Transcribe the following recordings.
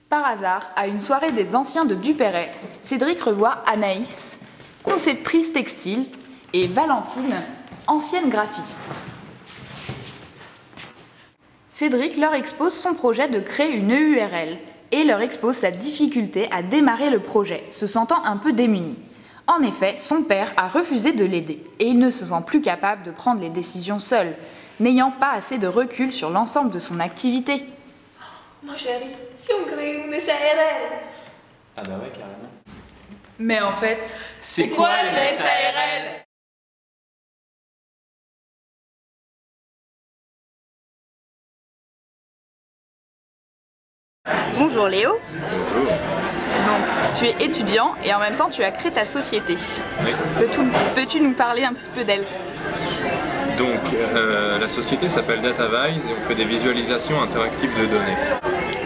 Par hasard, à une soirée des anciens de Duperret, Cédric revoit Anaïs, conceptrice textile, et Valentine, ancienne graphiste. Cédric leur expose son projet de créer une EURL et leur expose sa difficulté à démarrer le projet, se sentant un peu démuni. En effet, son père a refusé de l'aider et il ne se sent plus capable de prendre les décisions seul, n'ayant pas assez de recul sur l'ensemble de son activité. Ma chérie, si on crée une SARL? Ah bah ouais, carrément. Mais en fait, c'est quoi une SARL? Bonjour Léo. Bonjour. Donc, tu es étudiant et en même temps tu as créé ta société. Oui. Peux-tu nous parler un petit peu d'elle? Donc, la société s'appelle DataVise et on fait des visualisations interactives de données.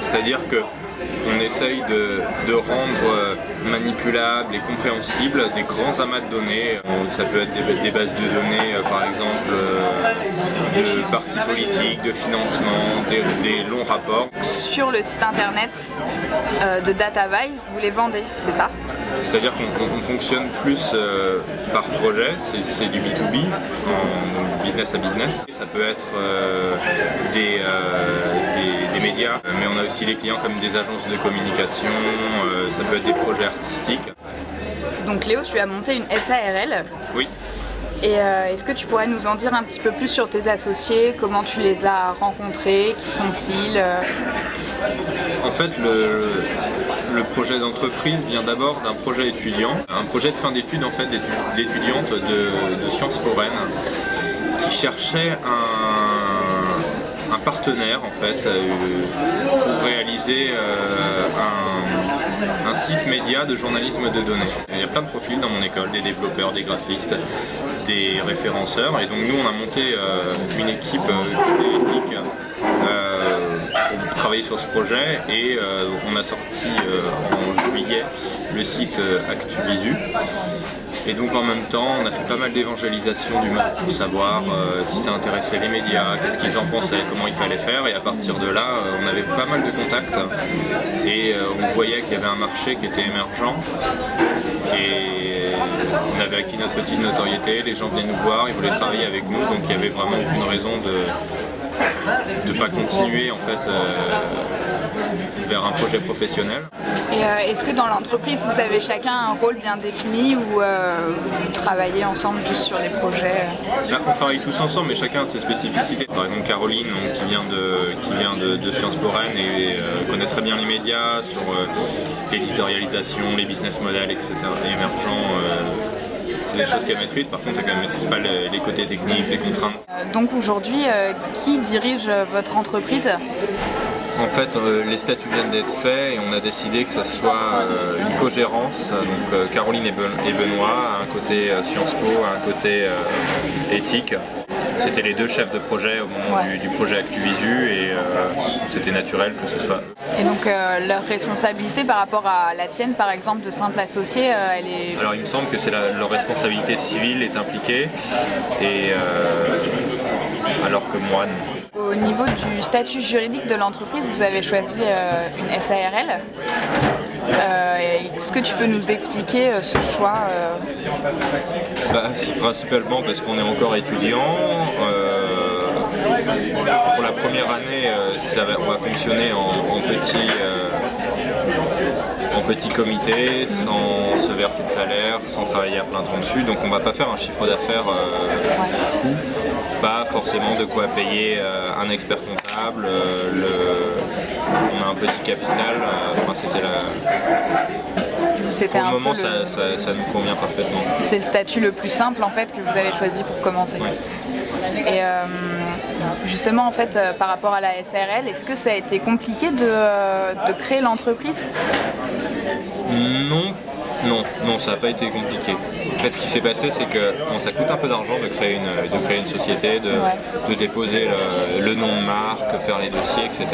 C'est-à-dire qu'on essaye de rendre manipulables et compréhensibles des grands amas de données. Ça peut être des bases de données, par exemple, de partis politiques, de financement, des longs rapports. Sur le site internet de DataVise, vous les vendez, c'est ça? C'est-à-dire qu'on fonctionne plus par projet, c'est du B2B, donc business à business. Ça peut être des médias, mais on a aussi les clients comme des agences de communication, ça peut être des projets artistiques. Donc Léo, tu as monté une SARL. Oui. Et est-ce que tu pourrais nous en dire un petit peu plus sur tes associés, comment tu les as rencontrés, qui sont-ils? En fait, le projet d'entreprise vient d'abord d'un projet étudiant, un projet de fin d'études en fait d'étudiantes de Sciences Po Rennes qui cherchait un partenaire en fait pour réaliser un site média de journalisme de données. Il y a plein de profils dans mon école, des développeurs, des graphistes, des référenceurs, et donc nous on a monté une équipe éthique pour travailler sur ce projet, et on a sorti en juillet le site ActuVisu. Et donc en même temps, on a fait pas mal d'évangélisation du marché pour savoir si ça intéressait les médias, qu'est-ce qu'ils en pensaient, comment il fallait faire. Et à partir de là, on avait pas mal de contacts et on voyait qu'il y avait un marché qui était émergent. Et on avait acquis notre petite notoriété, les gens venaient nous voir, ils voulaient travailler avec nous, donc il n'y avait vraiment aucune raison de ne pas continuer en fait vers un projet professionnel. Et est-ce que dans l'entreprise vous avez chacun un rôle bien défini ou vous travaillez ensemble juste sur les projets? Là, on travaille tous ensemble mais chacun a ses spécificités. Par exemple Caroline qui vient de Sciences Po Rennes et connaît très bien les médias sur l'éditorialisation, les business models, etc. émergents. C'est des choses qu'elle maîtrise, par contre elle ne maîtrise pas les côtés techniques, les contraintes. Donc aujourd'hui, qui dirige votre entreprise? En fait, les statuts viennent d'être faits et on a décidé que ce soit une cogérance. Donc Caroline et Benoît, à un côté Sciences Po, à un côté éthique. C'était les deux chefs de projet au moment du projet ActuVisu et c'était naturel que ce soit. Et donc leur responsabilité par rapport à la tienne, par exemple, de simple associé, elle est... Alors il me semble que c'est leur responsabilité civile est impliquée, et alors que moi non. Au niveau du statut juridique de l'entreprise, vous avez choisi une SARL. Est-ce que tu peux nous expliquer ce choix? C'est principalement parce qu'on est encore étudiant. Pour la première année, on va fonctionner en petit comité, sans se verser de salaire, sans travailler à plein temps dessus. Donc on ne va pas faire un chiffre d'affaires fou. Pas forcément de quoi payer un expert comptable. On a un petit capital. Pour le moment, ça nous convient parfaitement. C'est le statut le plus simple en fait que vous avez choisi pour commencer. Oui. Et justement en fait par rapport à la SARL, est-ce que ça a été compliqué de créer l'entreprise? Non, ça n'a pas été compliqué. En fait, ce qui s'est passé, c'est que ça coûte un peu d'argent de créer une société, de déposer le nom de marque, faire les dossiers, etc.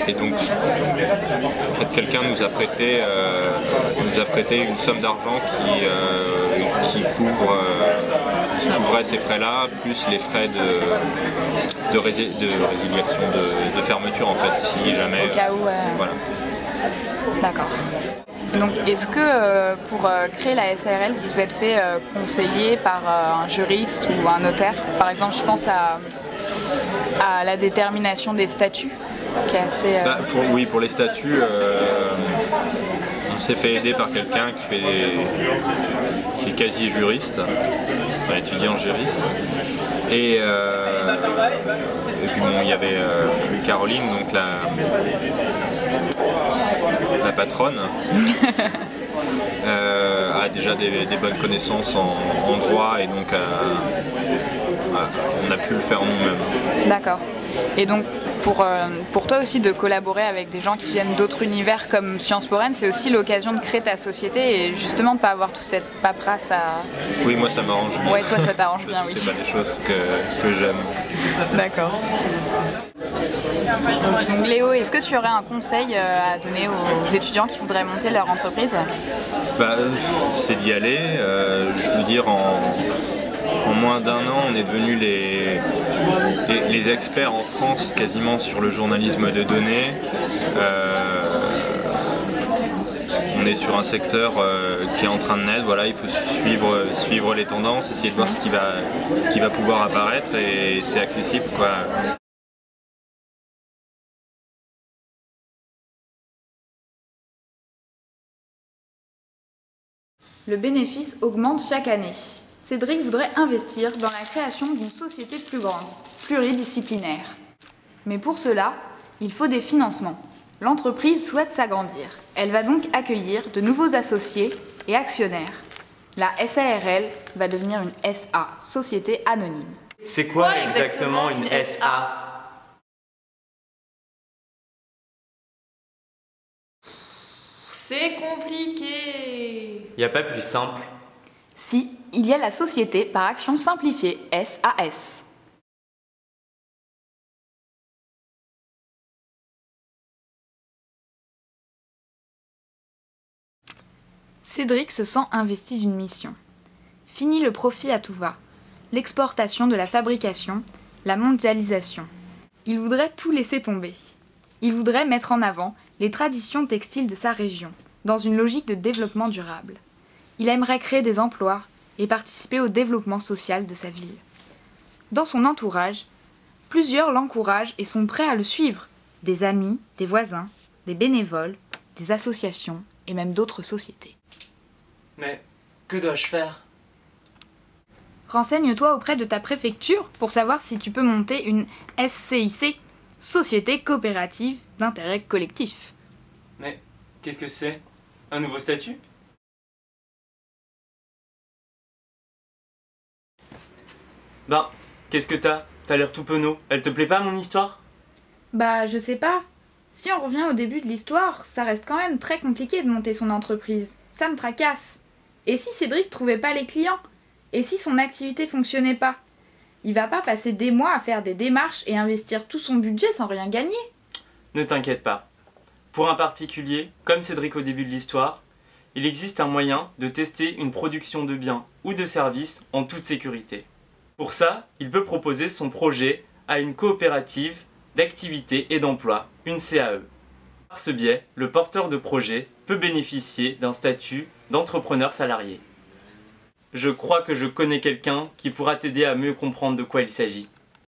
Et donc, en fait, quelqu'un nous a prêté une somme d'argent qui couvrait ces frais-là, plus les frais de résiliation, de fermeture, en fait, si jamais. Au cas où, voilà. D'accord. Donc, est-ce que pour créer la SARL, vous vous êtes fait conseiller par un juriste ou un notaire? Par exemple, je pense à la détermination des statuts, qui est assez... Oui, pour les statuts, on s'est fait aider par quelqu'un qui est quasi juriste, enfin, étudiant juriste. Et puis bon, il y avait Caroline, donc la patronne, a déjà des bonnes connaissances en droit, et donc on a pu le faire nous-mêmes. D'accord. Et donc, pour toi aussi de collaborer avec des gens qui viennent d'autres univers comme Sciences Po Rennes, c'est aussi l'occasion de créer ta société et justement de ne pas avoir toute cette paperasse à... Oui, moi ça m'arrange bien. Ouais, toi ça t'arrange bien, oui. C'est pas des choses que j'aime. D'accord. Donc Léo, est-ce que tu aurais un conseil à donner aux étudiants qui voudraient monter leur entreprise? C'est d'y aller. Je veux dire, en moins d'un an, on est devenus les experts en France quasiment sur le journalisme de données. On est sur un secteur qui est en train de naître. Voilà, il faut suivre les tendances, essayer de voir ce qui va pouvoir apparaître, et c'est accessible, quoi. Le bénéfice augmente chaque année. Cédric voudrait investir dans la création d'une société plus grande, pluridisciplinaire. Mais pour cela, il faut des financements. L'entreprise souhaite s'agrandir. Elle va donc accueillir de nouveaux associés et actionnaires. La SARL va devenir une SA, Société Anonyme. C'est quoi exactement une SA? C'est compliqué. Y a pas plus simple? Si, il y a la Société par action simplifiée, SAS. Cédric se sent investi d'une mission. Fini le profit à tout va, l'exportation de la fabrication, la mondialisation. Il voudrait tout laisser tomber. Il voudrait mettre en avant les traditions textiles de sa région, dans une logique de développement durable. Il aimerait créer des emplois et participer au développement social de sa ville. Dans son entourage, plusieurs l'encouragent et sont prêts à le suivre. Des amis, des voisins, des bénévoles, des associations et même d'autres sociétés. Mais que dois-je faire? Renseigne-toi auprès de ta préfecture pour savoir si tu peux monter une SCIC, Société coopérative d'intérêt collectif. Mais qu'est-ce que c'est? Un nouveau statut? Qu'est-ce que t'as? T'as l'air tout penaud. Elle te plaît pas, mon histoire? Je sais pas. Si on revient au début de l'histoire, ça reste quand même très compliqué de monter son entreprise. Ça me tracasse. Et si Cédric trouvait pas les clients? Et si son activité fonctionnait pas? Il va pas passer des mois à faire des démarches et investir tout son budget sans rien gagner. Ne t'inquiète pas. Pour un particulier, comme Cédric au début de l'histoire, il existe un moyen de tester une production de biens ou de services en toute sécurité. Pour ça, il peut proposer son projet à une coopérative d'activité et d'emploi, une CAE. Par ce biais, le porteur de projet peut bénéficier d'un statut d'entrepreneur salarié. Je crois que je connais quelqu'un qui pourra t'aider à mieux comprendre de quoi il s'agit.